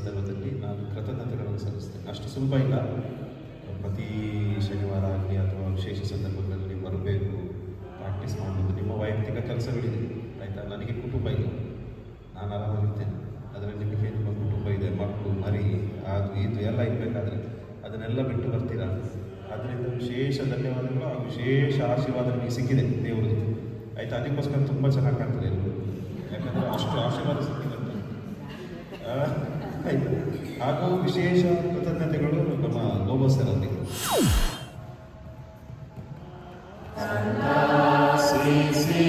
ಸಂದರ್ಭದಲ್ಲಿ ನಾನು ಕೃತಜ್ಞತೆಗಳನ್ನು ಸಲ್ಲಿಸ್ತೇನೆ. ಅಷ್ಟು ಸುಲಭ ಇಲ್ಲ. ಪ್ರತಿ ಶನಿವಾರ ಆಗಲಿ ಅಥವಾ ವಿಶೇಷ ಸಂದರ್ಭಗಳಲ್ಲಿ ಬರಬೇಕು, ಪ್ರಾಕ್ಟೀಸ್ ಮಾಡೋದು. ನಿಮ್ಮ ವೈಯಕ್ತಿಕ ಕೆಲಸಗಳಿದೆ, ಆಯಿತಾ. ನನಗೆ ಕುಟುಂಬ ಇಲ್ಲ, ನಾನು ಆರಾಮಾಗಿರ್ತೇನೆ. ಅದರಲ್ಲಿ ನಿಮಗೆ ನಿಮ್ಮ ಕುಟುಂಬ ಇದೆ, ಮಕ್ಕಳು ಮರಿ ಅದು ಇದು ಎಲ್ಲ ಇರಬೇಕಾದ್ರೆ ಅದನ್ನೆಲ್ಲ ಬಿಟ್ಟು ಬರ್ತೀರಾ. ಅದರಿಂದ ವಿಶೇಷ ಧನ್ಯವಾದಗಳು, ಆ ವಿಶೇಷ ಆಶೀರ್ವಾದ ನಿಮಗೆ ಸಿಕ್ಕಿದೆ ದೇವರದು, ಆಯಿತಾ. ಅದಕ್ಕೋಸ್ಕರ ತುಂಬ ಚೆನ್ನಾಗಿ ಕಾಣ್ತದೆ ಎಲ್ಲರೂ, ಯಾಕಂದರೆ ಅಷ್ಟು ಆಶೀರ್ವಾದ ಸಿಕ್ಕಿದೆ ಅಂತ, ಆಯಿತಾ. ಹಾಗೂ ವಿಶೇಷ ಕೃತಜ್ಞತೆಗಳು ನಮ್ಮ ಲೋಬೋ ಸರ್ ಅವರಿಗೆ. ಸಿ